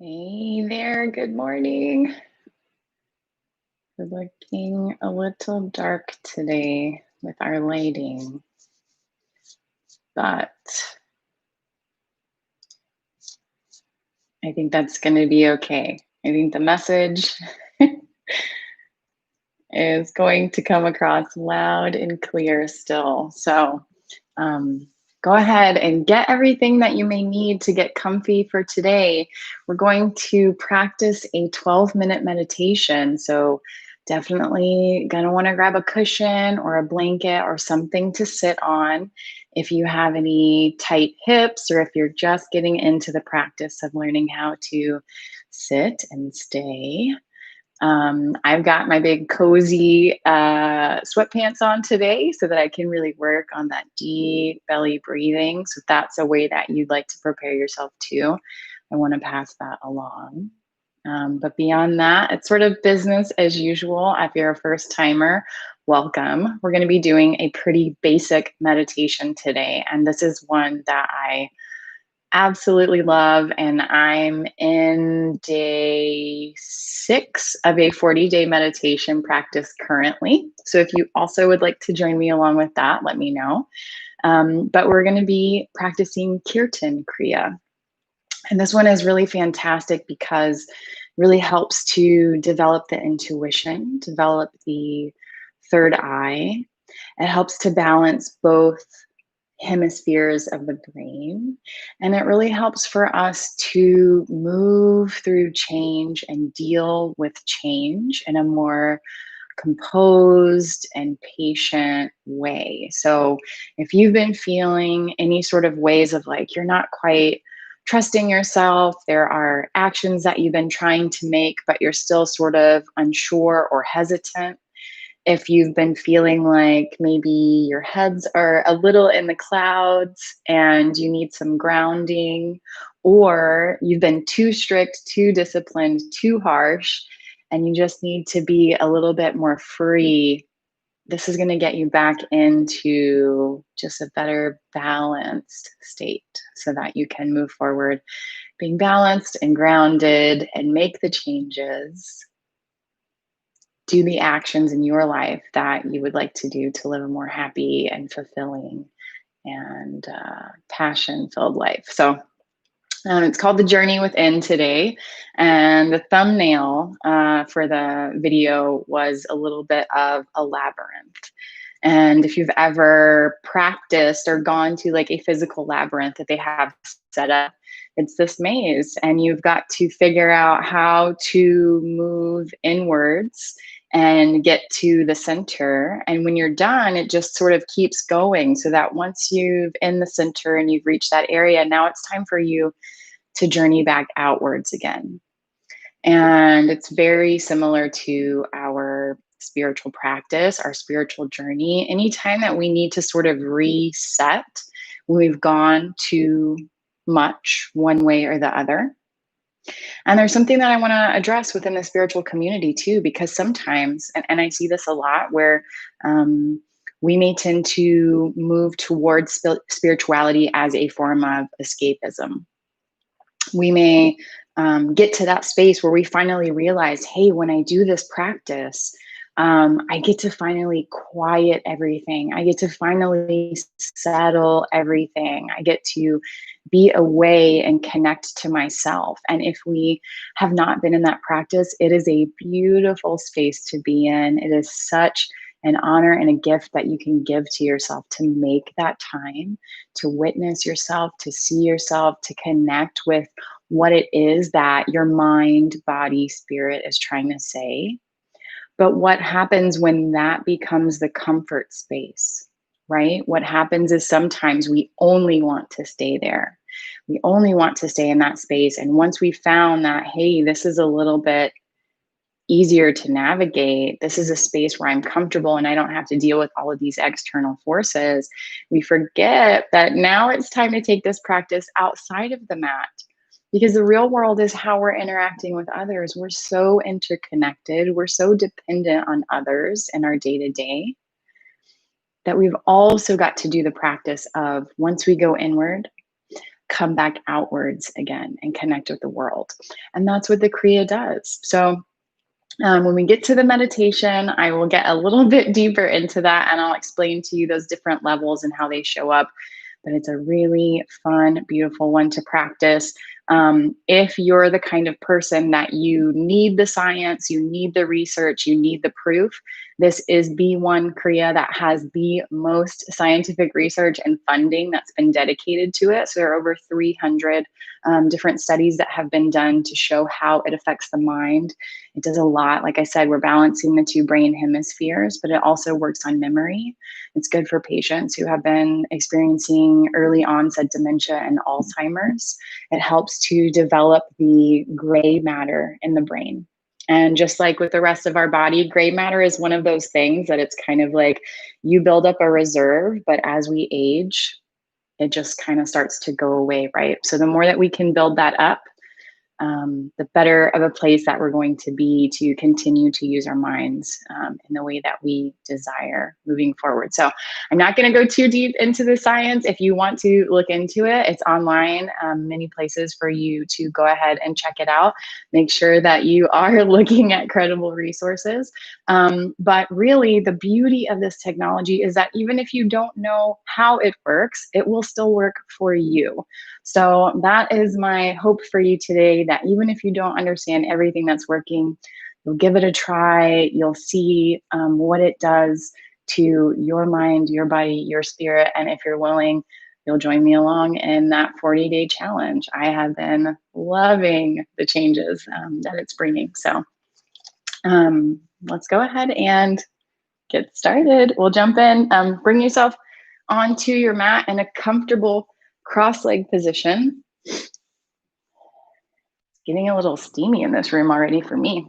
Hey there, good morning. We're looking a little dark today with our lighting, but I think that's going to be okay. I think the message is going to come across loud and clear still. So um, go ahead and get everything that you may need to get comfy for today. We're going to practice a 12-minute meditation. So definitely going to want to grab a cushion or a blanket or something to sit on. If you have any tight hips or if you're just getting into the practice of learning how to sit and stay. I've got my big cozy sweatpants on today so that I can really work on that deep belly breathing. So if that's a way that you'd like to prepare yourself too, I want to pass that along. But beyond that, it's sort of business as usual. If you're a first timer, welcome. We're going to be doing a pretty basic meditation today. And this is one that I absolutely love. And I'm in day 6 of a 40-day meditation practice currently. So if you also would like to join me along with that, let me know. But we're going to be practicing Kirtan Kriya. And this one is really fantastic because it really helps to develop the intuition, develop the third eye. It helps to balance both hemispheres of the brain. And it really helps for us to move through change and deal with change in a more composed and patient way. So if you've been feeling any sort of ways of like you're not quite trusting yourself, there are actions that you've been trying to make, but you're still sort of unsure or hesitant, if you've been feeling like maybe your heads are a little in the clouds and you need some grounding, or you've been too strict, too disciplined, too harsh, and you just need to be a little bit more free, this is going to get you back into just a better balanced state so that you can move forward being balanced and grounded and make the changes, do the actions in your life that you would like to do to live a more happy and fulfilling and passion-filled life. So it's called The Journey Within today. And the thumbnail for the video was a little bit of a labyrinth. And if you've ever practiced or gone to like a physical labyrinth that they have set up, it's this maze, and you've got to figure out how to move inwards and get to the center. And when you're done, it just sort of keeps going, so that once you've in the center and you've reached that area, now it's time for you to journey back outwards again. And it's very similar to our spiritual practice, our spiritual journey. Anytime that we need to sort of reset, when we've gone too much one way or the other. And there's something that I want to address within the spiritual community too, because sometimes, and I see this a lot, where we may tend to move towards spirituality as a form of escapism. We may get to that space where we finally realize, hey, when I do this practice, I get to finally quiet everything. I get to finally settle everything. I get to be away and connect to myself. And if we have not been in that practice, it is a beautiful space to be in. It is such an honor and a gift that you can give to yourself to make that time to witness yourself, to see yourself, to connect with what it is that your mind, body, spirit is trying to say. But what happens when that becomes the comfort space, right? What happens is sometimes we only want to stay there. We only want to stay in that space. And once we found that, hey, this is a little bit easier to navigate, this is a space where I'm comfortable and I don't have to deal with all of these external forces, we forget that now it's time to take this practice outside of the mat. Because the real world is how we're interacting with others. We're so interconnected. We're so dependent on others in our day-to-day that we've also got to do the practice of, once we go inward, come back outwards again and connect with the world. And that's what the Kriya does. So when we get to the meditation, I will get a little bit deeper into that and I'll explain to you those different levels and how they show up. But it's a really fun, beautiful one to practice. If you're the kind of person that you need the science, you need the research, you need the proof, this is the one Kriya that has the most scientific research and funding that's been dedicated to it. So there are over 300 different studies that have been done to show how it affects the mind. It does a lot. Like I said, we're balancing the two brain hemispheres, but it also works on memory. It's good for patients who have been experiencing early onset dementia and Alzheimer's. It helps to develop the gray matter in the brain. And just like with the rest of our body, gray matter is one of those things that it's kind of like you build up a reserve, but as we age, it just kind of starts to go away, right? So the more that we can build that up, the better of a place that we're going to be to continue to use our minds in the way that we desire moving forward. So I'm not going to go too deep into the science. If you want to look into it, it's online, many places for you to go ahead and check it out. Make sure that you are looking at credible resources. But really, the beauty of this technology is that even if you don't know how it works, it will still work for you. So that is my hope for you today, that even if you don't understand everything that's working, you'll give it a try. You'll see what it does to your mind, your body, your spirit. And if you're willing, you'll join me along in that 40-day challenge. I have been loving the changes that it's bringing. So let's go ahead and get started. We'll jump in. Bring yourself onto your mat in a comfortable cross-leg position. It's getting a little steamy in this room already for me.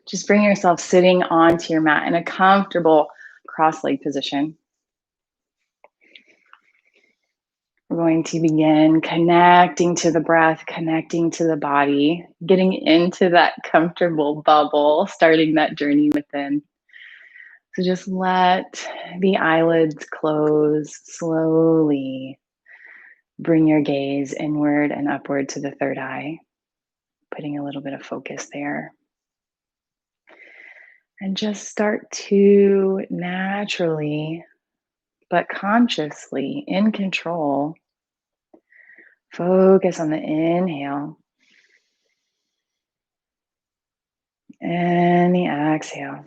Just bring yourself sitting onto your mat in a comfortable cross-leg position. We're going to begin connecting to the breath, connecting to the body, getting into that comfortable bubble, starting that journey within. So just let the eyelids close slowly. Bring your gaze inward and upward to the third eye, putting a little bit of focus there. And just start to naturally, but consciously, in control, focus on the inhale and the exhale.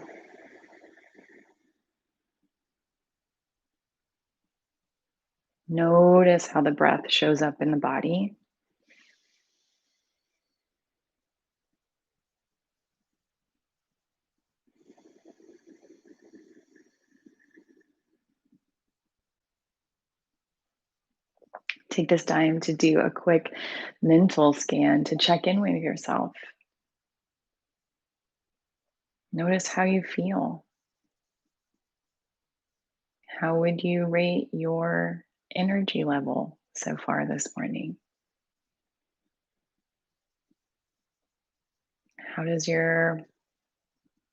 Notice how the breath shows up in the body. Take this time to do a quick mental scan to check in with yourself. Notice how you feel. How would you rate your energy level so far this morning? How does your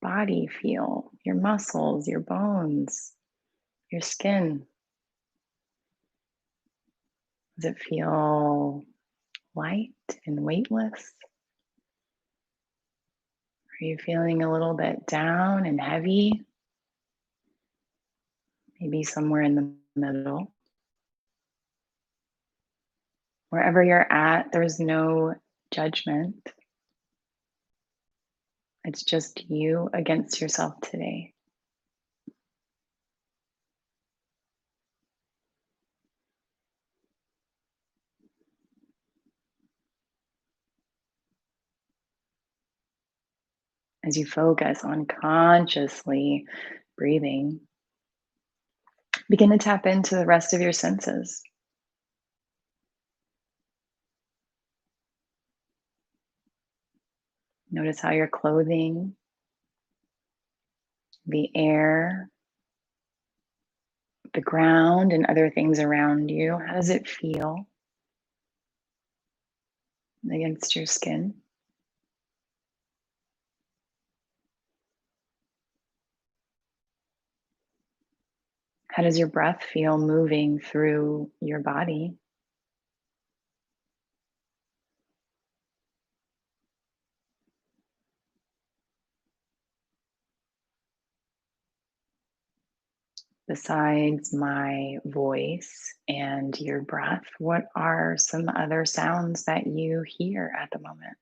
body feel? Your muscles, your bones, your skin? Does it feel light and weightless? Are you feeling a little bit down and heavy? Maybe somewhere in the middle. Wherever you're at, there's no judgment. It's just you against yourself today. As you focus on consciously breathing, begin to tap into the rest of your senses. Notice how your clothing, the air, the ground, and other things around you, how does it feel against your skin? How does your breath feel moving through your body? Besides my voice and your breath, what are some other sounds that you hear at the moment?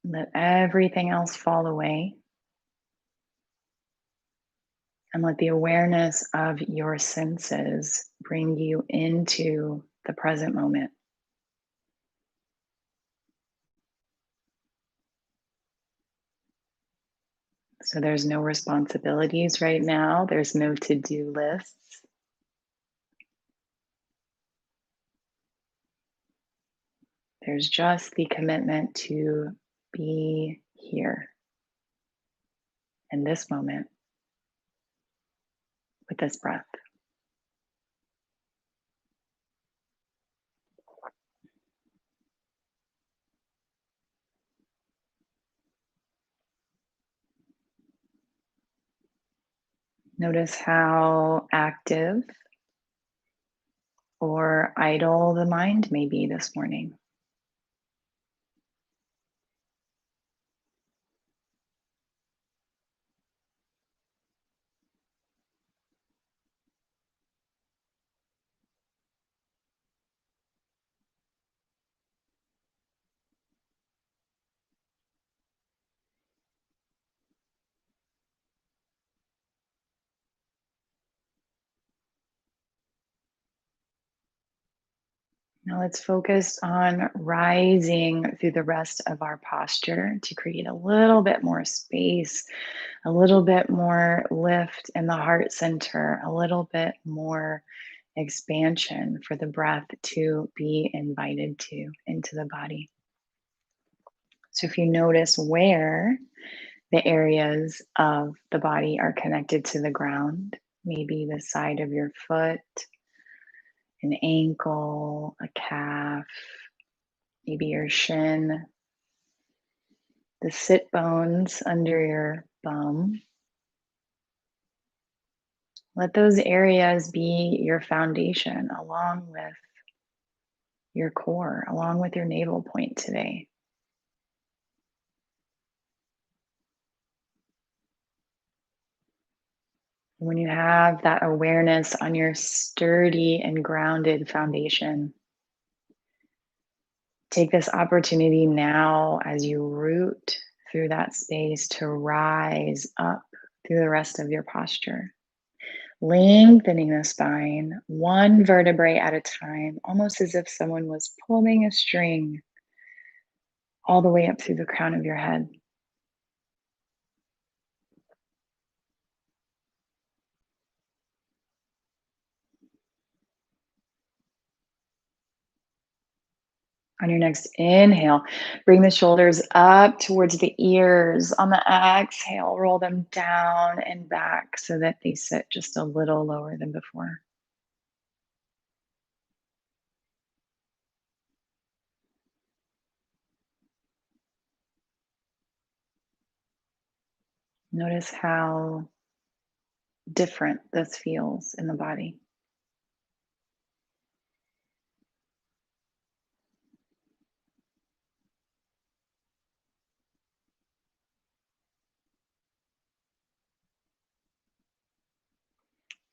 Let everything else fall away and let the awareness of your senses bring you into the present moment. So there's no responsibilities right now, there's no to do lists. There's just the commitment to be here in this moment with this breath. Notice how active or idle the mind may be this morning. Now let's focus on rising through the rest of our posture to create a little bit more space, a little bit more lift in the heart center, a little bit more expansion for the breath to be invited to into the body. So if you notice where the areas of the body are connected to the ground, maybe the side of your foot, an ankle, a calf, maybe your shin, the sit bones under your bum. Let those areas be your foundation along with your core, along with your navel point today. When you have that awareness on your sturdy and grounded foundation, take this opportunity now as you root through that space to rise up through the rest of your posture. Lengthening the spine, one vertebrae at a time, almost as if someone was pulling a string all the way up through the crown of your head. On your next inhale, bring the shoulders up towards the ears. On the exhale, roll them down and back so that they sit just a little lower than before. Notice how different this feels in the body.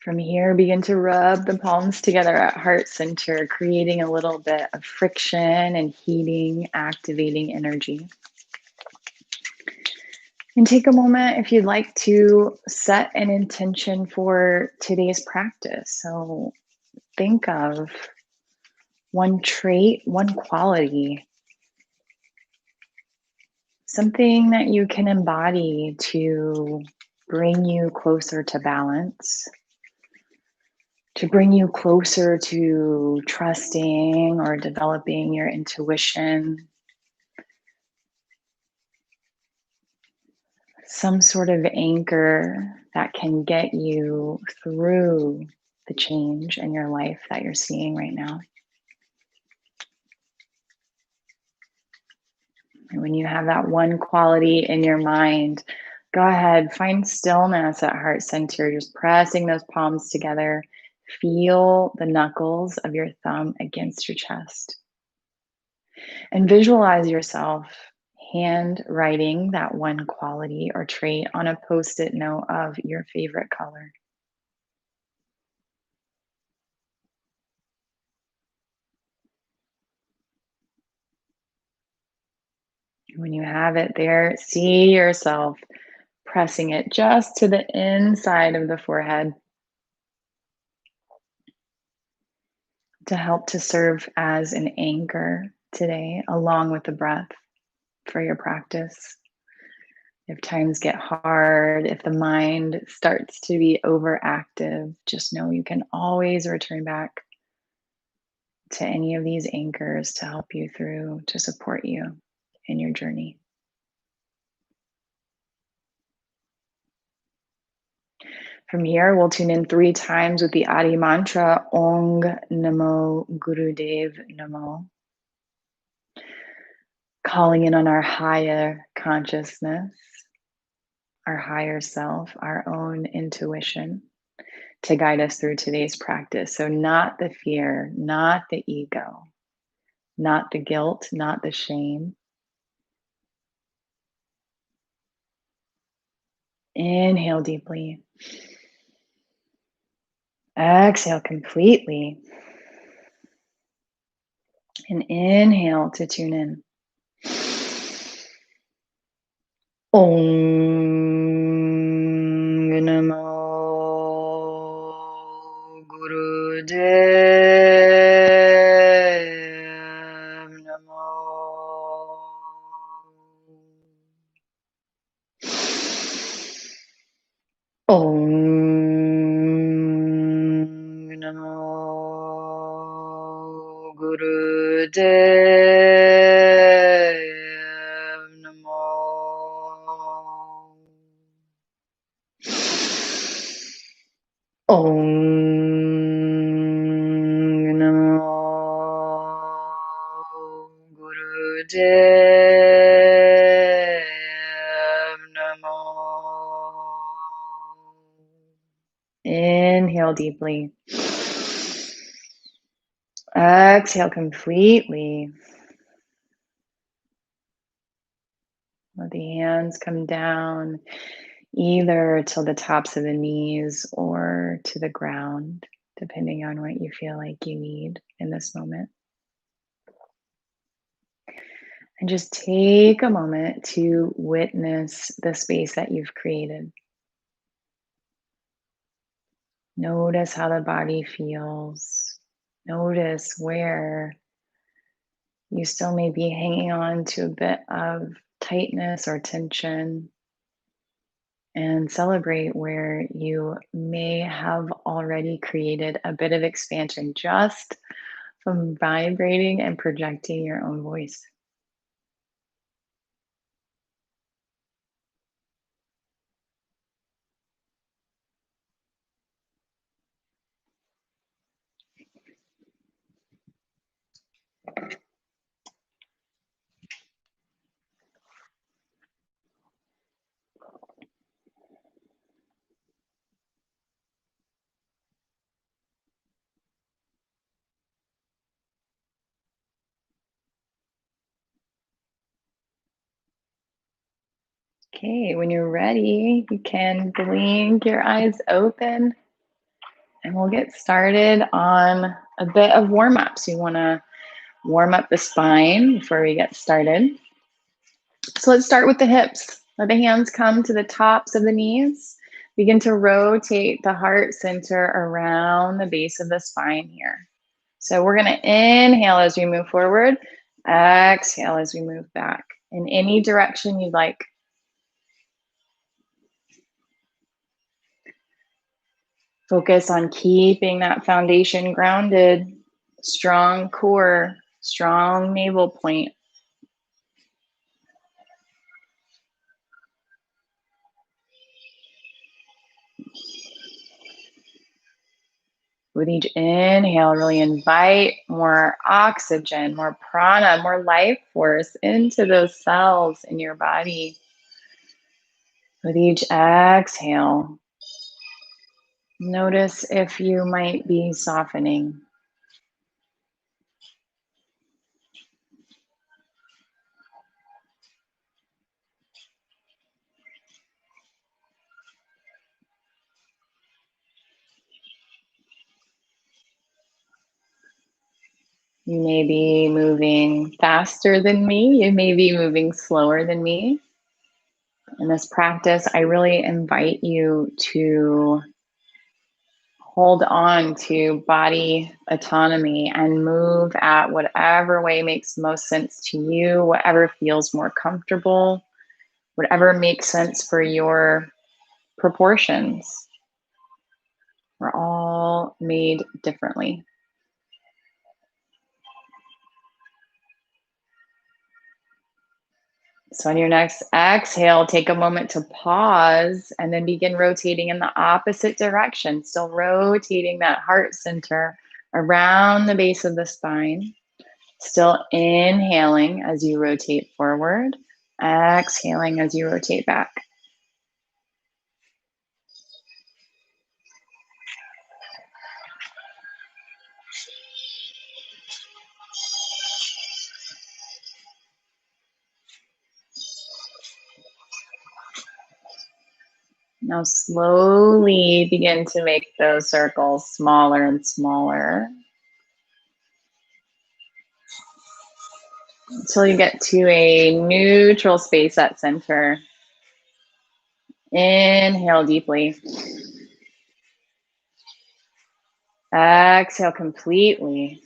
From here, begin to rub the palms together at heart center, creating a little bit of friction and heating, activating energy. And take a moment if you'd like to set an intention for today's practice. So think of one trait, one quality, something that you can embody to bring you closer to balance, to bring you closer to trusting or developing your intuition, some sort of anchor that can get you through the change in your life that you're seeing right now. And when you have that one quality in your mind, go ahead, find stillness at heart center, just pressing those palms together. Feel the knuckles of your thumb against your chest. And visualize yourself hand writing that one quality or trait on a post-it note of your favorite color. When you have it there, see yourself pressing it just to the inside of the forehead to help to serve as an anchor today, along with the breath for your practice. If times get hard, if the mind starts to be overactive, just know you can always return back to any of these anchors to help you through, to support you in your journey. From here, we'll tune in 3 times with the Adi mantra, Ong Namo Gurudev Namo. Calling in on our higher consciousness, our higher self, our own intuition to guide us through today's practice. So, not the fear, not the ego, not the guilt, not the shame. Inhale deeply. Exhale completely. And inhale to tune in. Om Namo Gurudev Namo. Om Namo Gurudev Namo. Om Namo Gurudev Namo. Inhale deeply. Exhale completely. Let the hands come down either to the tops of the knees or to the ground, depending on what you feel like you need in this moment. And just take a moment to witness the space that you've created. Notice how the body feels. Notice where you still may be hanging on to a bit of tightness or tension. And celebrate where you may have already created a bit of expansion just from vibrating and projecting your own voice. Okay, when you're ready, you can blink your eyes open and we'll get started on a bit of warm up. So you want to warm up the spine before we get started. So let's start with the hips. Let the hands come to the tops of the knees. Begin to rotate the heart center around the base of the spine here. So we're going to inhale as we move forward, exhale as we move back in any direction you'd like. Focus on keeping that foundation grounded, strong core, strong navel point. With each inhale, really invite more oxygen, more prana, more life force into those cells in your body. With each exhale, notice if you might be softening. You may be moving faster than me. You may be moving slower than me. In this practice, I really invite you to hold on to body autonomy and move at whatever way makes most sense to you, whatever feels more comfortable, whatever makes sense for your proportions. We're all made differently. So on your next exhale, take a moment to pause and then begin rotating in the opposite direction. Still rotating that heart center around the base of the spine. Still inhaling as you rotate forward, exhaling as you rotate back. Now slowly begin to make those circles smaller and smaller until you get to a neutral space at center. Inhale deeply. Exhale completely.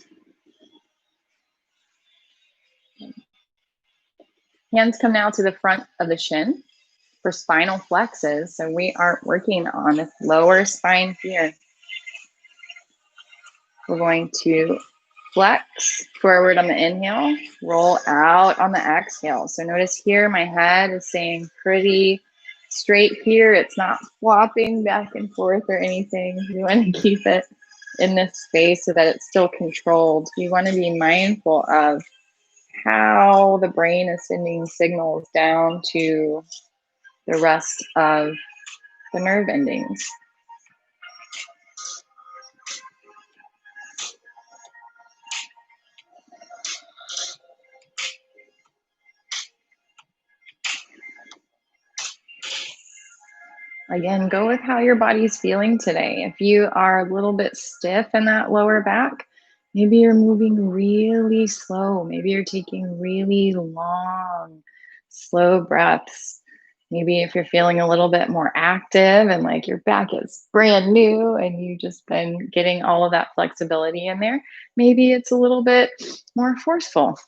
Hands come now to the front of the shin for spinal flexes. So we are working on this lower spine here. We're going to flex forward on the inhale, roll out on the exhale. So notice here my head is staying pretty straight here. It's not flopping back and forth or anything. We want to keep it in this space so that it's still controlled. We want to be mindful of how the brain is sending signals down to the rest of the nerve endings. Again, go with how your body's feeling today. If you are a little bit stiff in that lower back, maybe you're moving really slow. Maybe you're taking really long, slow breaths. Maybe if you're feeling a little bit more active and like your back is brand new and you've just been getting all of that flexibility in there, maybe it's a little bit more forceful.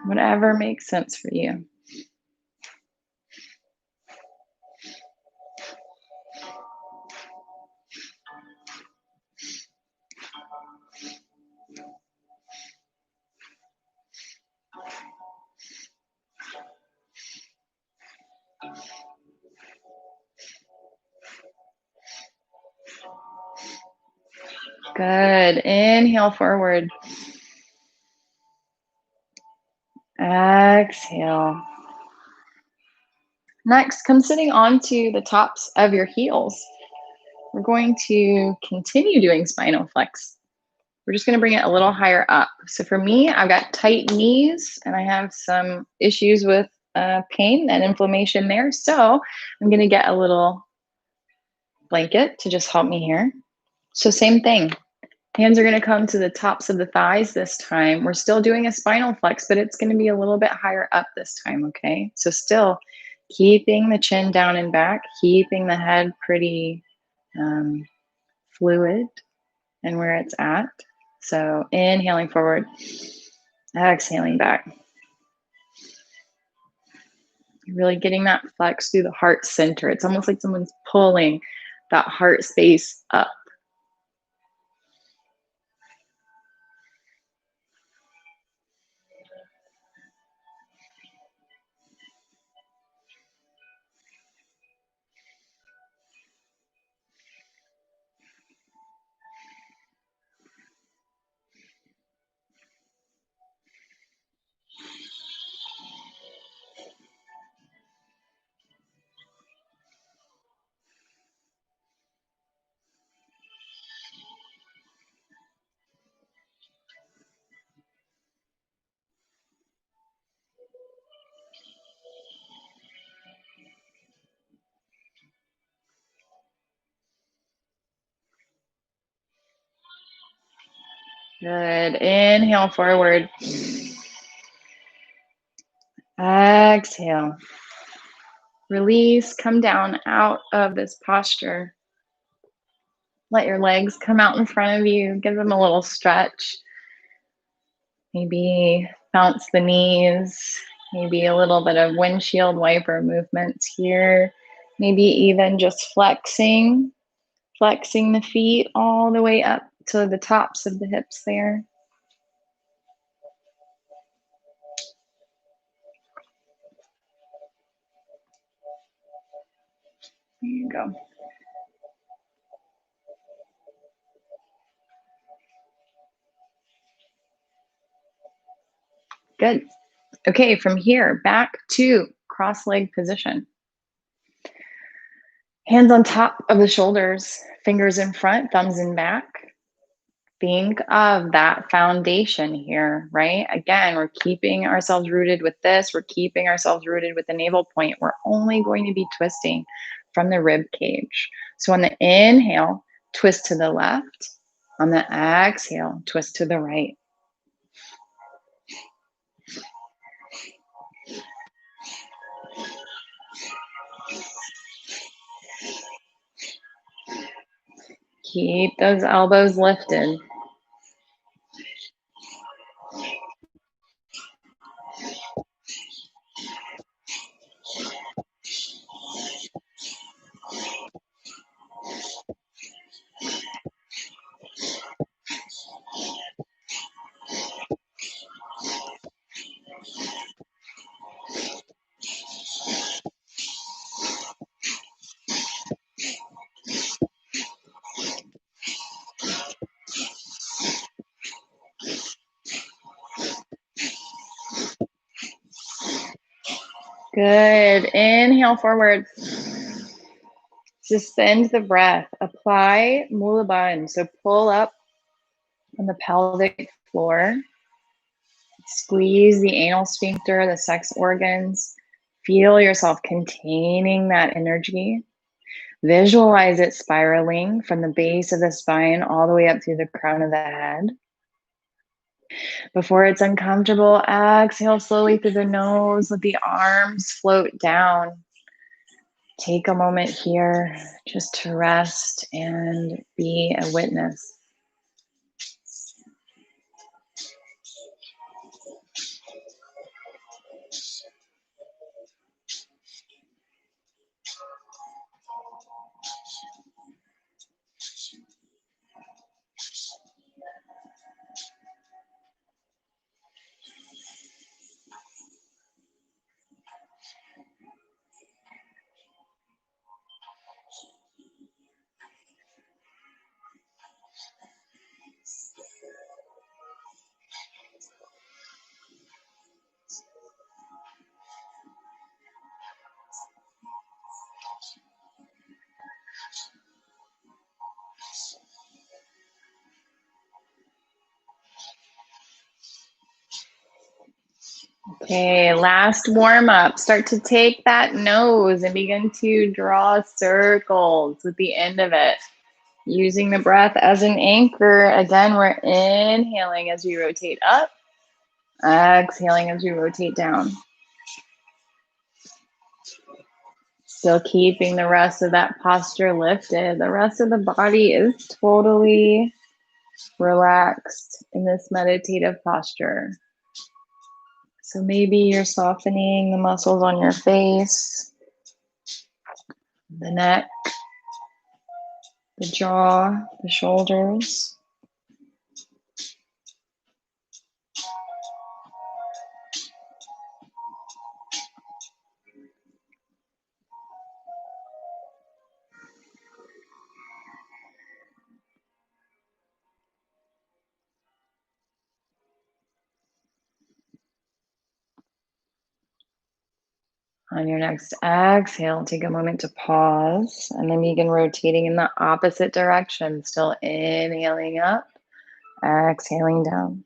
Whatever makes sense for you. Good. Inhale forward. Exhale. Next, come sitting onto the tops of your heels. We're going to continue doing spinal flex. We're just going to bring it a little higher up. So for me, I've got tight knees and I have some issues with pain and inflammation there. So I'm going to get a little blanket to just help me here. So same thing. Hands are going to come to the tops of the thighs this time. We're still doing a spinal flex, but it's going to be a little bit higher up this time, okay? So still keeping the chin down and back, keeping the head pretty fluid and where it's at. So inhaling forward, exhaling back. Really getting that flex through the heart center. It's almost like someone's pulling that heart space up. Good. Inhale forward. Exhale. Release. Come down out of this posture. Let your legs come out in front of you. Give them a little stretch. Maybe bounce the knees. Maybe a little bit of windshield wiper movements here. Maybe even just flexing the feet all the way up to the tops of the hips there. There you go. Good. Okay, from here, back to cross-leg position. Hands on top of the shoulders, fingers in front, thumbs in back. Think of that foundation here, right? Again, we're keeping ourselves rooted with this. We're keeping ourselves rooted with the navel point. We're only going to be twisting from the rib cage. So on the inhale, twist to the left. On the exhale, twist to the right. Keep those elbows lifted. Good. Inhale forward. Suspend the breath. Apply Mula Bandha. So pull up on the pelvic floor. Squeeze the anal sphincter, the sex organs. Feel yourself containing that energy. Visualize it spiraling from the base of the spine all the way up through the crown of the head. Before it's uncomfortable, exhale slowly through the nose. Let the arms float down. Take a moment here just to rest and be a witness. Okay, last warm up. Start to take that nose and begin to draw circles with the end of it. Using the breath as an anchor. Again, we're inhaling as we rotate up, exhaling as we rotate down. Still keeping the rest of that posture lifted. The rest of the body is totally relaxed in this meditative posture. So maybe you're softening the muscles on your face, the neck, the jaw, the shoulders. On your next exhale, take a moment to pause and then begin rotating in the opposite direction. Still inhaling up, exhaling down.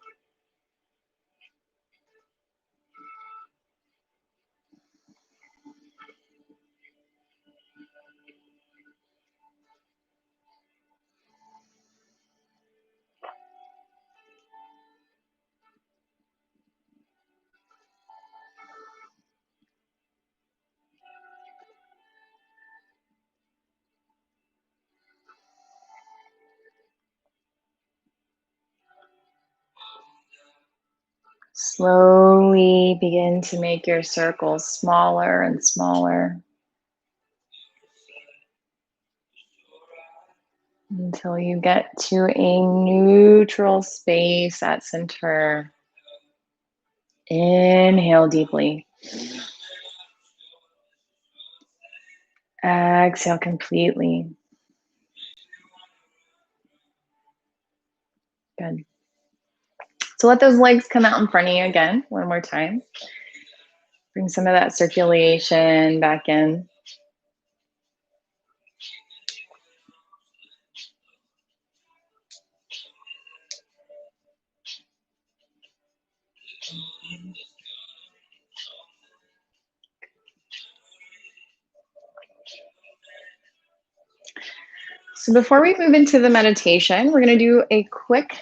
Slowly begin to make your circles smaller and smaller until you get to a neutral space at center. Inhale deeply. Exhale completely. Good. So let those legs come out in front of you again, one more time. Bring some of that circulation back in. So before we move into the meditation, we're going to do a quick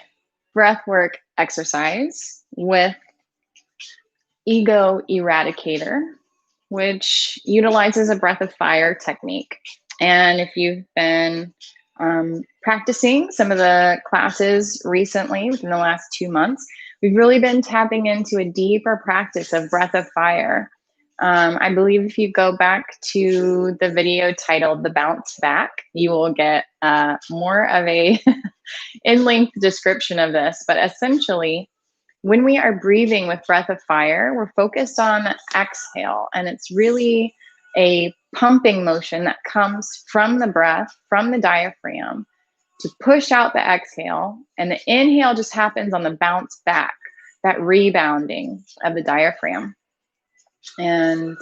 breath work exercise with Ego Eradicator, which utilizes a breath of fire technique. And if you've been practicing some of the classes recently, within the last 2 months, we've really been tapping into a deeper practice of breath of fire. I believe if you go back to the video titled The Bounce Back, you will get more of a in-length description of this. But essentially, when we are breathing with breath of fire, we're focused on exhale, and it's really a pumping motion that comes from the breath, from the diaphragm, to push out the exhale, and the inhale just happens on the bounce back, that rebounding of the diaphragm. And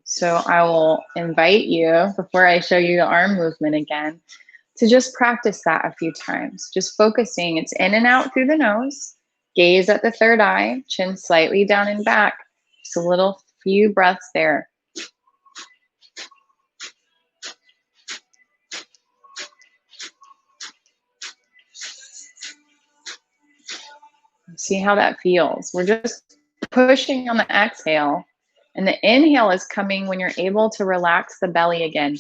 so I will invite you, before I show you the arm movement again, to just practice that a few times, just focusing. It's in and out through the nose. Gaze at the third eye, chin slightly down and back. Just a little few breaths there. See how that feels. We're just pushing on the exhale, and the inhale is coming when you're able to relax the belly again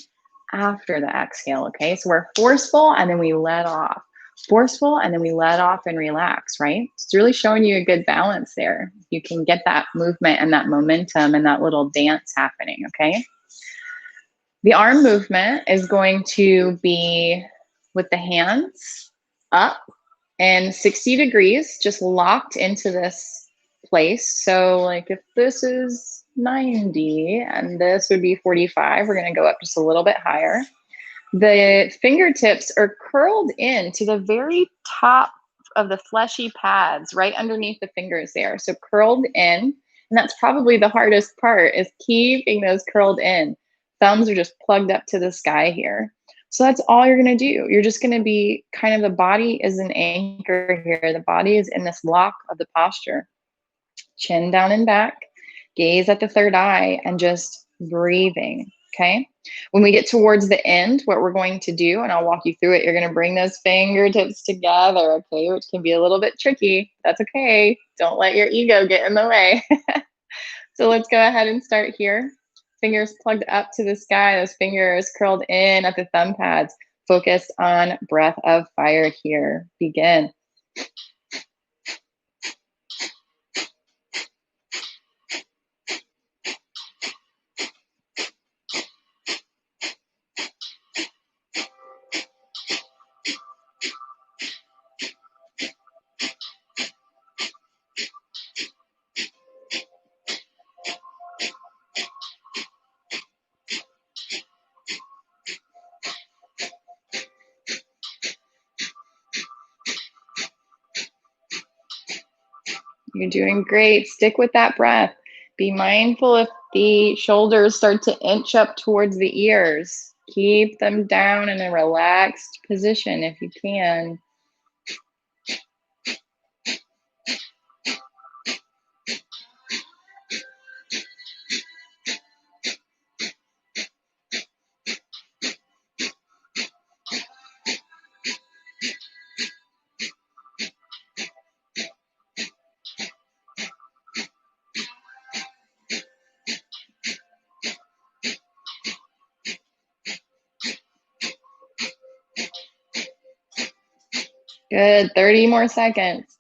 after the exhale, okay? So we're forceful and then we let off. Forceful and then we let off and relax, right? It's really showing you a good balance there. You can get that movement and that momentum and that little dance happening, okay? The arm movement is going to be with the hands up and 60 degrees, just locked into this place. So like if this is 90 and this would be 45, we're going to go up just a little bit higher. The fingertips are curled in to the very top of the fleshy pads, right underneath the fingers there. So curled in, and that's probably the hardest part, is keeping those curled in. Thumbs are just plugged up to the sky here. So that's all you're going to do. You're just going to be kind of, the body is an anchor here. The body is in this lock of the posture. Chin down and back, gaze at the third eye, and just breathing, okay? When we get towards the end, what we're going to do, and I'll walk you through it, you're going to bring those fingertips together, okay, which can be a little bit tricky. That's okay. Don't let your ego get in the way. So let's go ahead and start here. Fingers plugged up to the sky, those fingers curled in at the thumb pads. Focus on breath of fire here. Begin. You're doing great. Stick with that breath. Be mindful if the shoulders start to inch up towards the ears. Keep them down in a relaxed position if you can. Good. 30 more seconds.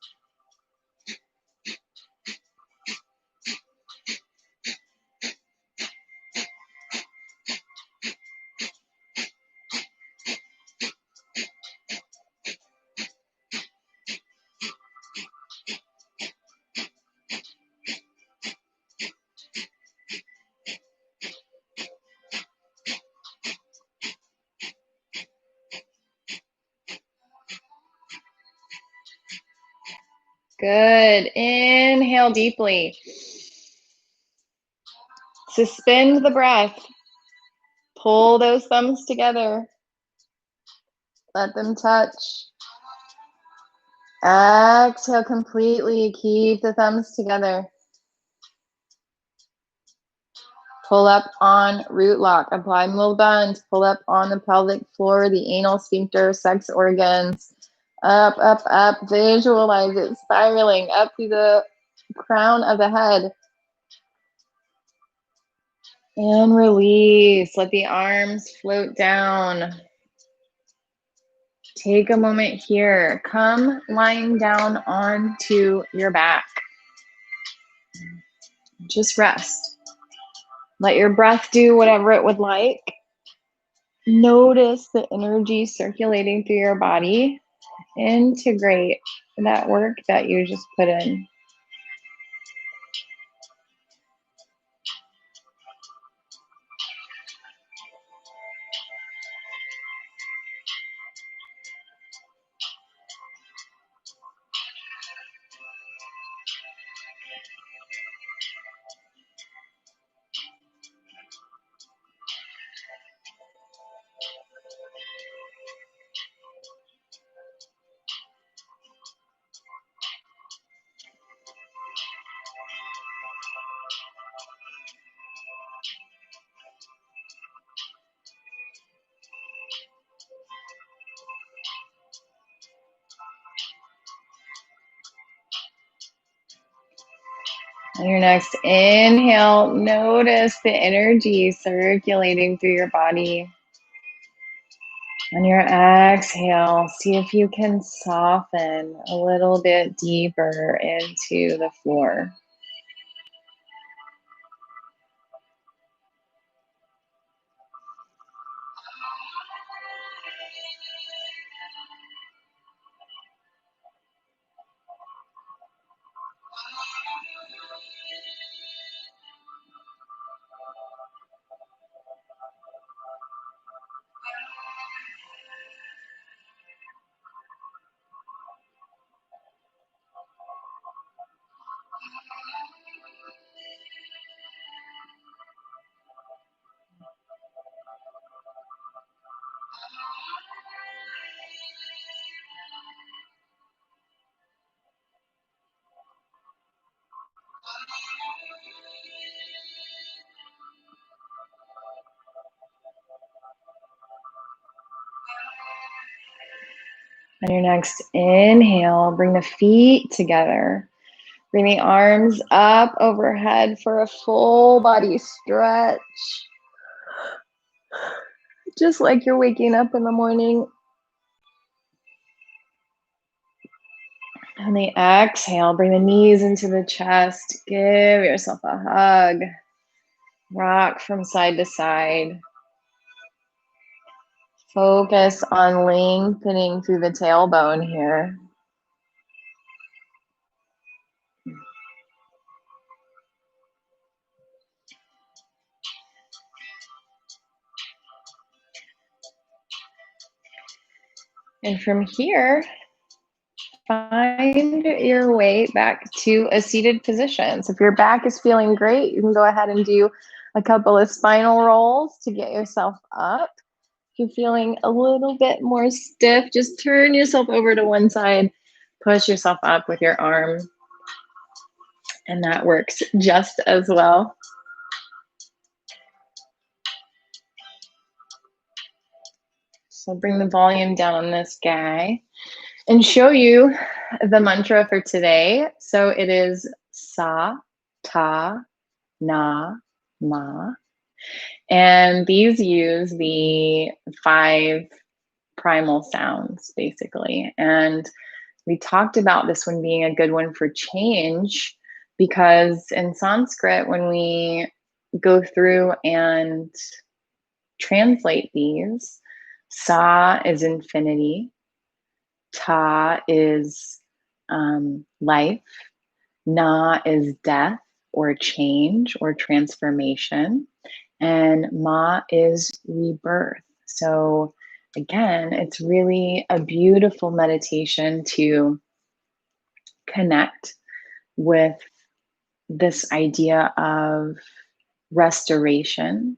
Good. Inhale deeply. Suspend the breath. Pull those thumbs together. Let them touch. Exhale completely. Keep the thumbs together. Pull up on root lock. Abdominal bend. Pull up on the pelvic floor, the anal sphincter, sex organs. Up, up, up. Visualize it spiraling up to the crown of the head. And release. Let the arms float down. Take a moment here. Come lying down onto your back. Just rest. Let your breath do whatever it would like. Notice the energy circulating through your body. Integrate that work that you just put in. On your next inhale, notice the energy circulating through your body. On your exhale, see if you can soften a little bit deeper into the floor. On your next inhale, bring the feet together. Bring the arms up overhead for a full body stretch. Just like you're waking up in the morning. On the exhale, bring the knees into the chest. Give yourself a hug. Rock from side to side. Focus on lengthening through the tailbone here. And from here, find your way back to a seated position. So if your back is feeling great, you can go ahead and do a couple of spinal rolls to get yourself up. If you're feeling a little bit more stiff, just turn yourself over to one side, push yourself up with your arm, and that works just as well. So bring the volume down on this guy and show you the mantra for today. So it is Sa, Ta, Na, Ma. And these use the 5 primal sounds, basically. And we talked about this one being a good one for change because in Sanskrit, when we go through and translate these, Sa is infinity, Ta is life, Na is death or change or transformation, and Ma is rebirth. So again, it's really a beautiful meditation to connect with this idea of restoration,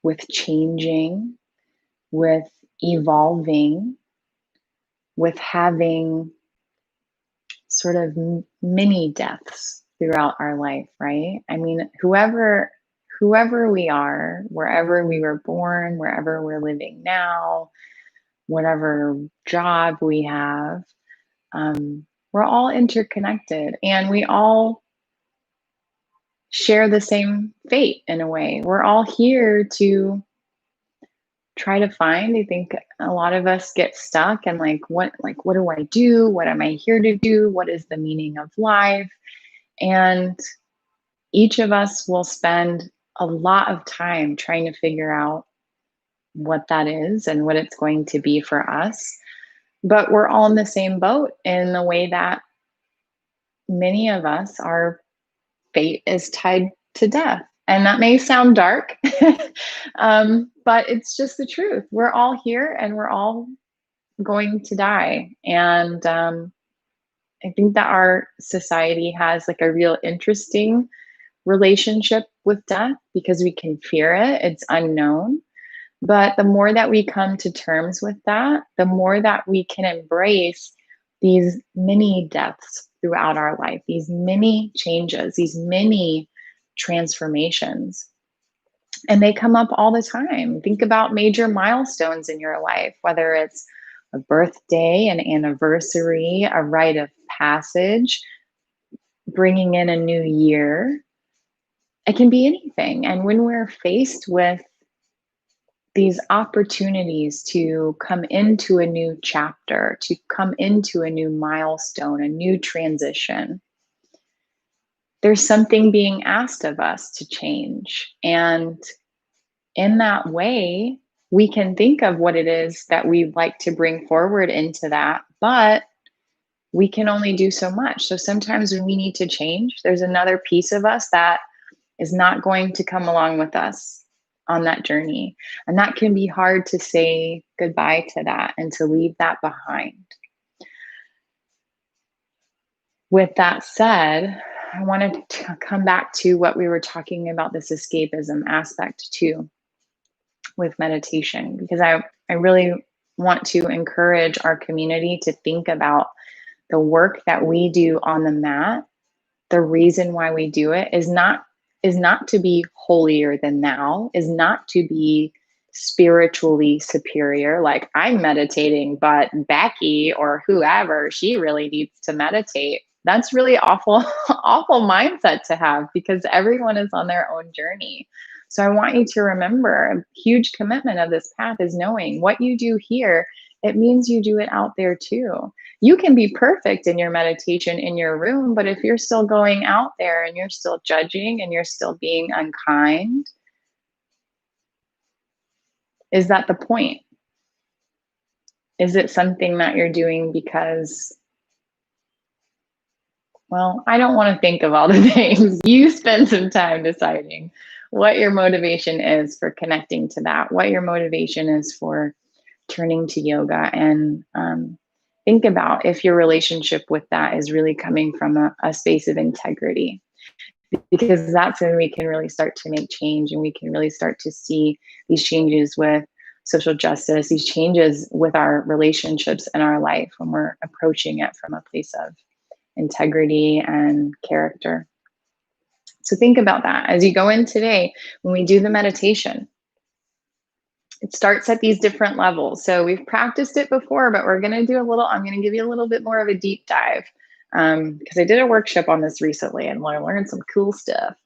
with changing, with evolving, with having sort of mini deaths throughout our life, right? I mean, whoever we are, wherever we were born, wherever we're living now, whatever job we have, we're all interconnected, and we all share the same fate in a way. We're all here to try to find. I think a lot of us get stuck and what do I do? What am I here to do? What is the meaning of life? And each of us will spend a lot of time trying to figure out what that is and what it's going to be for us. But we're all in the same boat in the way that many of us, our fate is tied to death. And that may sound dark, but it's just the truth. We're all here and we're all going to die. And I think that our society has like a real interesting relationship with death because we can fear it. It's unknown. But the more that we come to terms with that, the more that we can embrace these mini deaths throughout our life, these mini changes, these mini transformations. And they come up all the time. Think about major milestones in your life, whether it's a birthday, an anniversary, a rite of passage, bringing in a new year. It can be anything. And when we're faced with these opportunities to come into a new chapter, to come into a new milestone, a new transition, there's something being asked of us to change. And in that way, we can think of what it is that we'd like to bring forward into that, but we can only do so much. So sometimes when we need to change, there's another piece of us that is not going to come along with us on that journey. And that can be hard to say goodbye to that and to leave that behind. With that said, I wanted to come back to what we were talking about, this escapism aspect too, with meditation, because I really want to encourage our community to think about the work that we do on the mat. The reason why we do it is not to be holier than thou, is not to be spiritually superior. Like, I'm meditating, but Becky or whoever, she really needs to meditate. That's really awful, awful mindset to have, because everyone is on their own journey. So I want you to remember, a huge commitment of this path is knowing what you do here, it means you do it out there too. You can be perfect in your meditation in your room, but if you're still going out there and you're still judging and you're still being unkind, is that the point? Is it something that you're doing because, well, I don't want to think of all the things. You spend some time deciding what your motivation is for connecting to that, what your motivation is for turning to yoga, and think about if your relationship with that is really coming from a space of integrity, because that's when we can really start to make change, and we can really start to see these changes with social justice, these changes with our relationships in our life when we're approaching it from a place of integrity and character. So think about that as you go in today. When we do the meditation, it starts at these different levels. So we've practiced it before, but I'm going to give you a little bit more of a deep dive, because I did a workshop on this recently and I learned some cool stuff.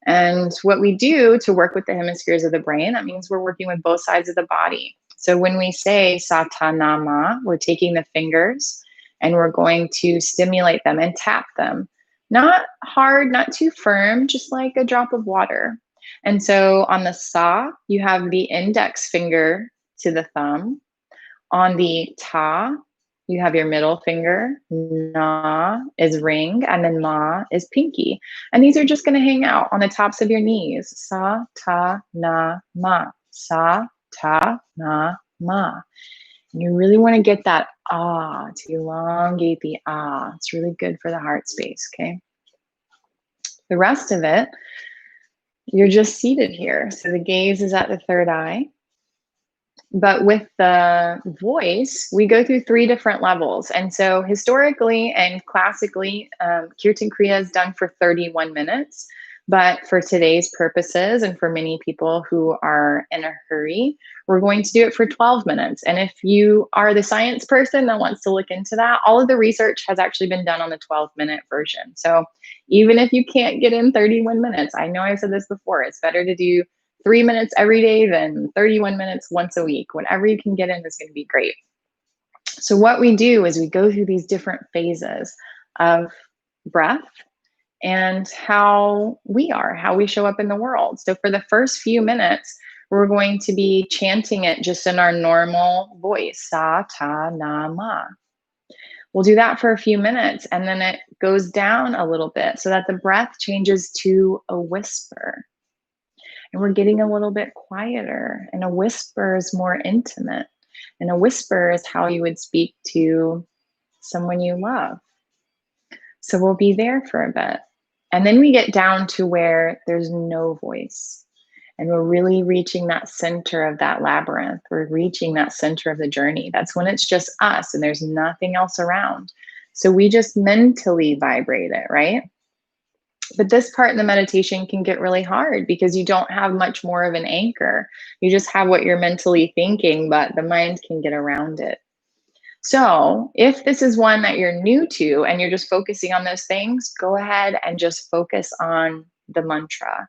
And what we do to work with the hemispheres of the brain, that means we're working with both sides of the body. So when we say Satanama, we're taking the fingers and we're going to stimulate them and tap them. Not hard, not too firm, just like a drop of water. And so on the Sa, you have the index finger to the thumb. On the Ta, you have your middle finger. Na is ring, and then Ma is pinky. And these are just going to hang out on the tops of your knees. Sa, Ta, Na, Ma. Sa, Ta, Na, Ma. And you really want to get that ah, to elongate the ah. It's really good for the heart space, okay? The rest of it, you're just seated here. So the gaze is at the third eye. But with the voice, we go through 3 different levels. And so historically and classically, Kirtan Kriya is done for 31 minutes. But for today's purposes and for many people who are in a hurry, we're going to do it for 12 minutes. And if you are the science person that wants to look into that, all of the research has actually been done on the 12-minute version. So even if you can't get in 31 minutes, I know I've said this before, it's better to do 3 minutes every day than 31 minutes once a week. Whatever you can get in is going to be great. So what we do is we go through these different phases of breath and how we are, how we show up in the world. So for the first few minutes, we're going to be chanting it just in our normal voice, sa, ta, na, ma. We'll do that for a few minutes, and then it goes down a little bit so that the breath changes to a whisper. And we're getting a little bit quieter, and a whisper is more intimate. And a whisper is how you would speak to someone you love. So we'll be there for a bit. And then we get down to where there's no voice. And we're really reaching that center of that labyrinth. We're reaching that center of the journey. That's when it's just us and there's nothing else around. So we just mentally vibrate it, right? But this part in the meditation can get really hard because you don't have much more of an anchor. You just have what you're mentally thinking, but the mind can get around it. So if this is one that you're new to and you're just focusing on those things, go ahead and just focus on the mantra.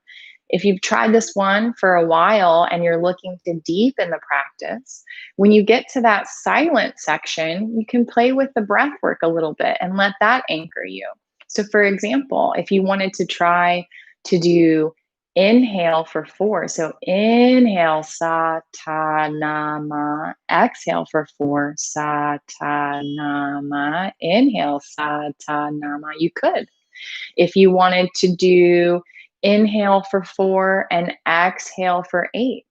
If you've tried this one for a while and you're looking to deepen the practice, when you get to that silent section, you can play with the breath work a little bit and let that anchor you. So for example, if you wanted to try to do inhale for 4. So inhale, sa, ta, na, ma. Exhale for 4, sa, ta, na, ma. Inhale, sa, ta, na, ma. You could. If you wanted to do inhale for 4 and exhale for 8,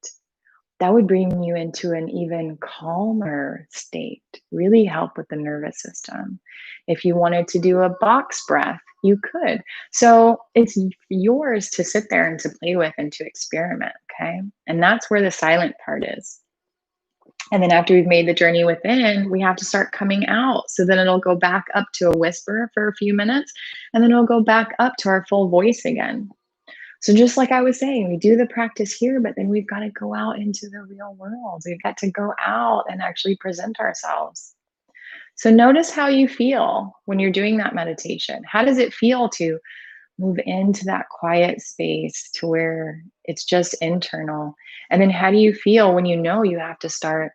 that would bring you into an even calmer state, really help with the nervous system. If you wanted to do a box breath, you could. So it's yours to sit there and to play with and to experiment, okay? And that's where the silent part is. And then after we've made the journey within, we have to start coming out. So then it'll go back up to a whisper for a few minutes, and then it'll go back up to our full voice again. So just like I was saying, we do the practice here, but then we've got to go out into the real world. We've got to go out and actually present ourselves. So notice how you feel when you're doing that meditation. How does it feel to move into that quiet space to where it's just internal? And then how do you feel when you know you have to start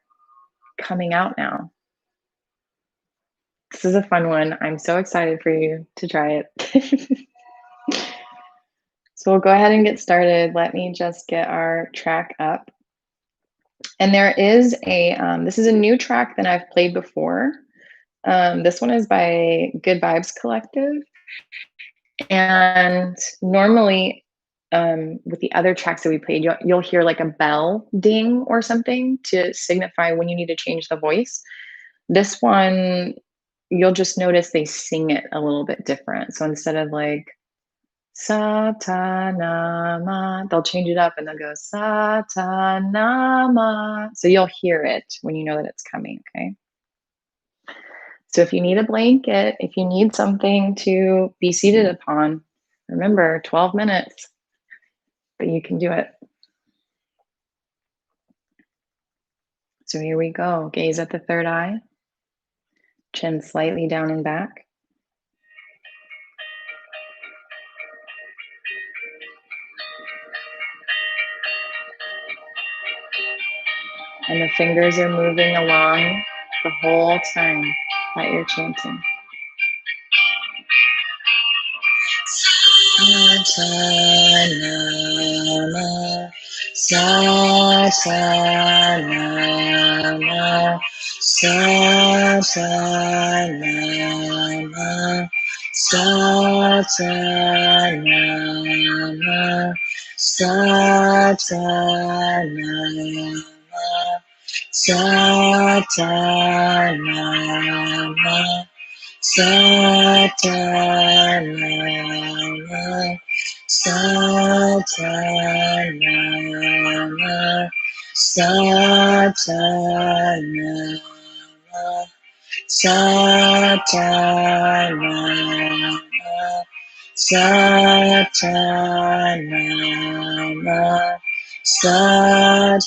coming out now? This is a fun one. I'm so excited for you to try it. So we'll go ahead and get started. Let me just get our track up. And there is this is a new track that I've played before. This one is by Good Vibes Collective. And normally with the other tracks that we played, you'll hear like a bell ding or something to signify when you need to change the voice. This one, you'll just notice they sing it a little bit different. So instead of like, sa ta na ma, they'll change it up and they'll go sa ta na ma. So you'll hear it when you know that it's coming, okay? So if you need a blanket, if you need something to be seated upon, remember 12 minutes, but you can do it. So here we go. Gaze at the third eye, chin slightly down and back. And the fingers are moving along the whole time that you're chanting. Sa sa na ma, sa sa na ma, sa sa na ma, sa sa na ma, Satanama, Satanama, Satanama, Satanama, Satanama, Satanama, Satanama, Satanama,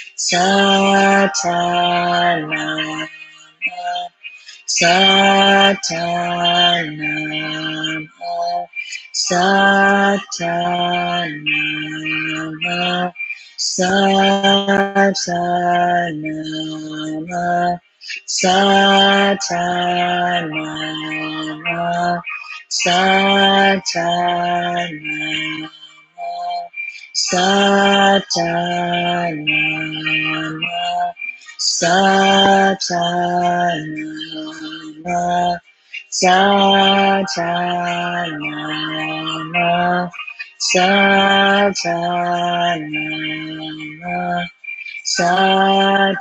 Satanama, Satanama, Satanama, Satanama, Satanama, Satanama, Satanama, Satanama, Satanama, Satanama, Satanama.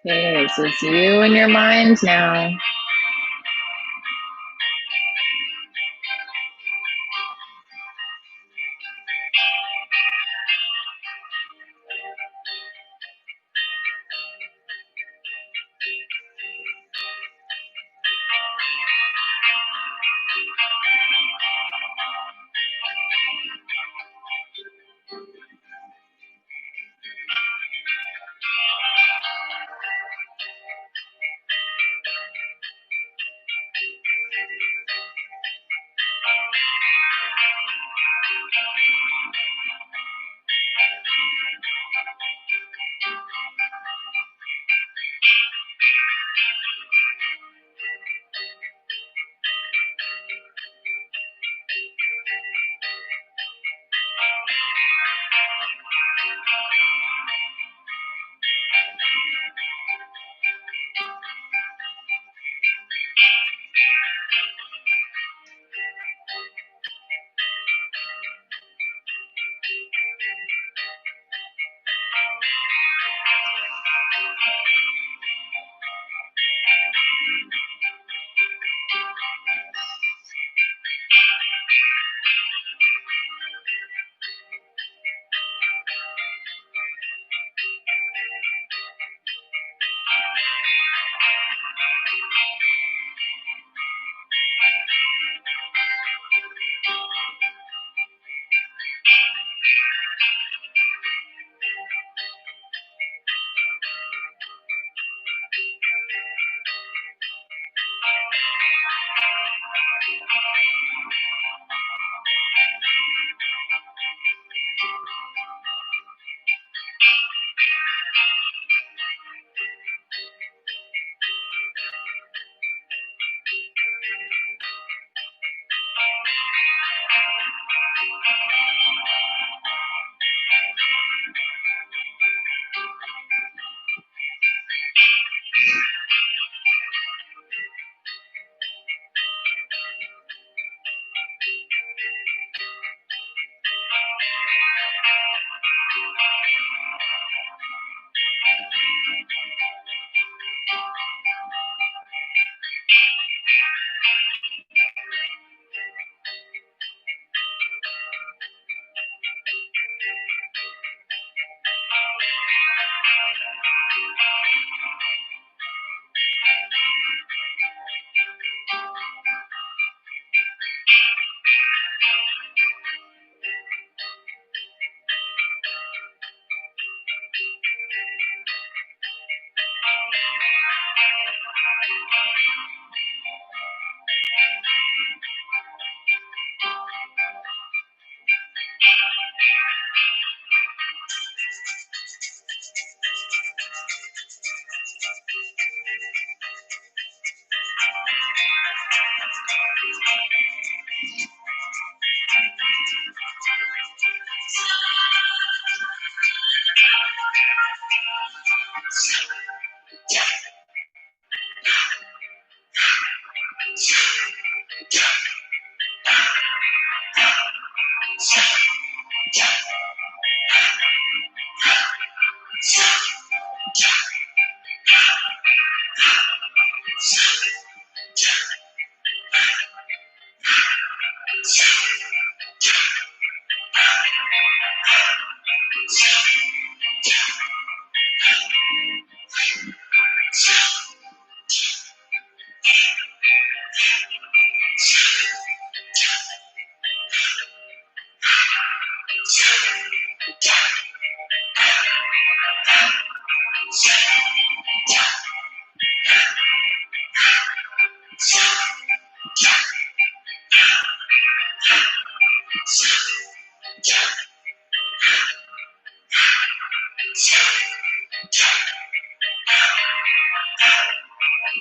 Okay, so it's you and your mind now.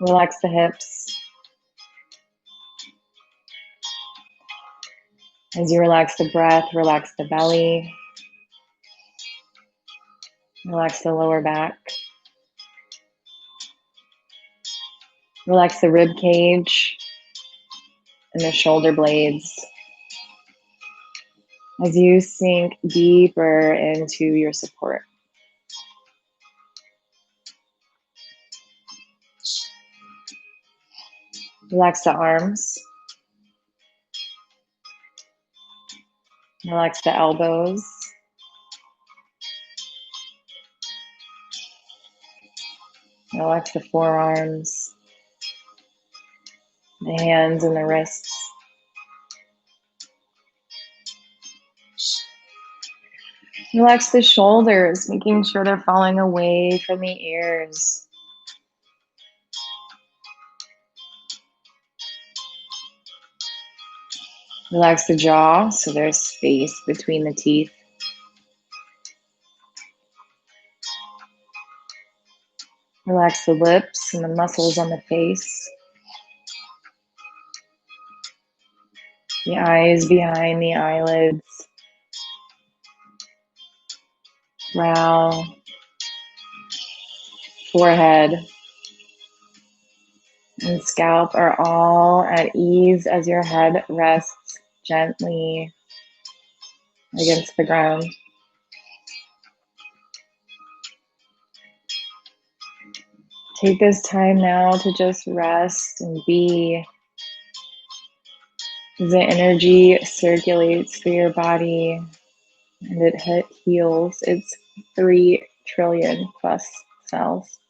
Relax the hips. As you relax the breath, relax the belly. Relax the lower back. Relax the rib cage and the shoulder blades as you sink deeper into your support. Relax the arms. Relax the elbows. Relax the forearms, the hands and the wrists. Relax the shoulders, making sure they're falling away from the ears. Relax the jaw so there's space between the teeth. Relax the lips and the muscles on the face. The eyes behind the eyelids. Brow. Forehead. And scalp are all at ease as your head rests gently against the ground. Take this time now to just rest and be. The energy circulates through your body and it heals its 3 trillion plus cells.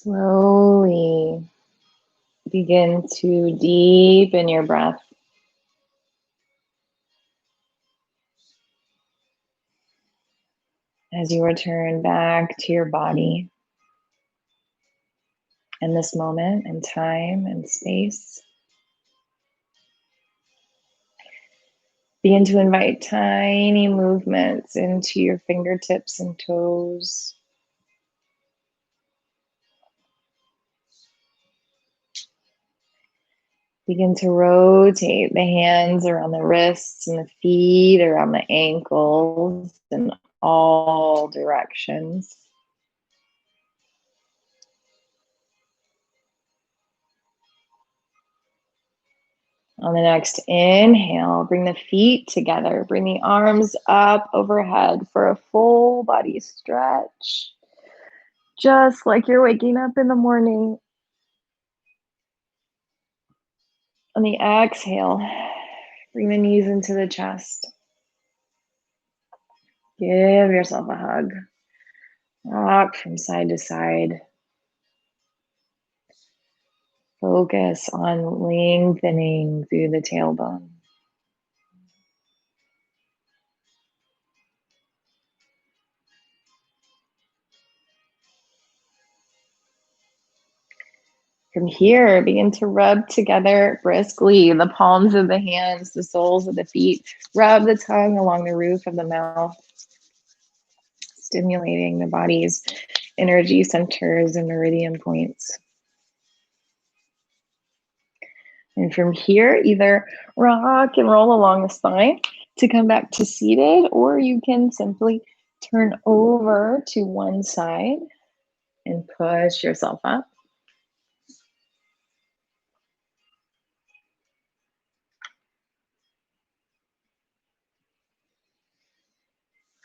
Slowly begin to deepen your breath. As you return back to your body in this moment in time and space, begin to invite tiny movements into your fingertips and toes. Begin to rotate the hands around the wrists and the feet, around the ankles in all directions. On the next inhale, bring the feet together. Bring the arms up overhead for a full body stretch. Just like you're waking up in the morning. On the exhale, bring the knees into the chest. Give yourself a hug. Rock from side to side. Focus on lengthening through the tailbone. From here, begin to rub together briskly the palms of the hands, the soles of the feet. Rub the tongue along the roof of the mouth, stimulating the body's energy centers and meridian points. And from here, either rock and roll along the spine to come back to seated, or you can simply turn over to one side and push yourself up.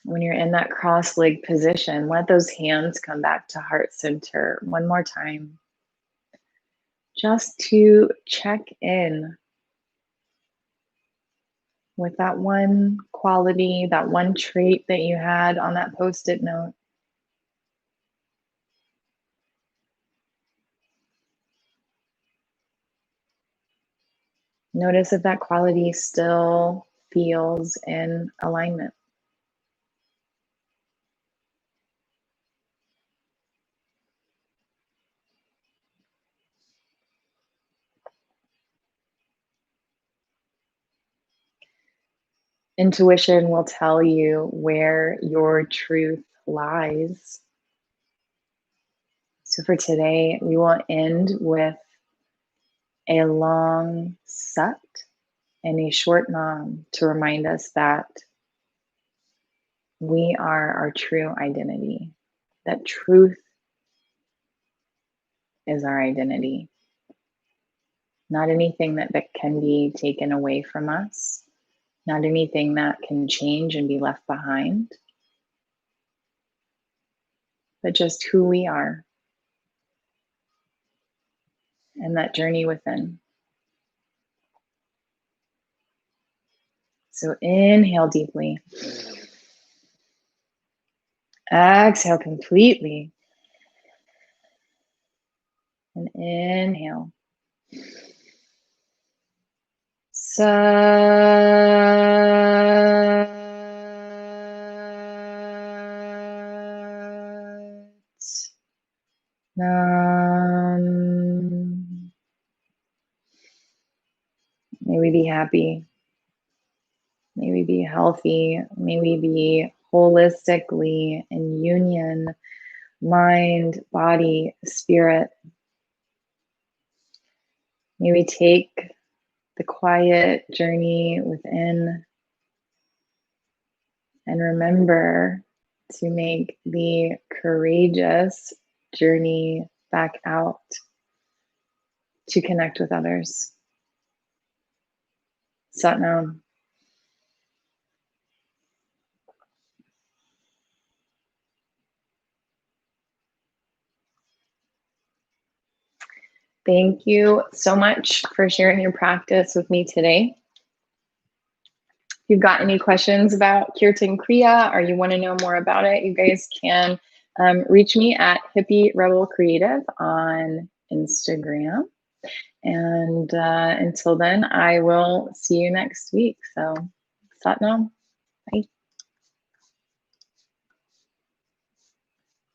When you're in that cross-leg position, let those hands come back to heart center one more time. Just to check in with that one quality, that one trait that you had on that Post-it note. Notice if that quality still feels in alignment. Intuition will tell you where your truth lies. So for today, we will end with a long sat and a short nam to remind us that we are our true identity, that truth is our identity. Not anything that can be taken away from us, not anything that can change and be left behind, but just who we are and that journey within. So inhale deeply. Exhale completely. And inhale. Sat. Nam. May we be happy. May we be healthy. May we be holistically in union, mind, body, spirit. May we take the quiet journey within and remember to make the courageous journey back out to connect with others. Sat Nam. Thank you so much for sharing your practice with me today. If you've got any questions about Kirtan Kriya or you want to know more about it, you guys can Reach me at Hippie Rebel Creative on Instagram. And until then, I will see you next week. So, Satnam.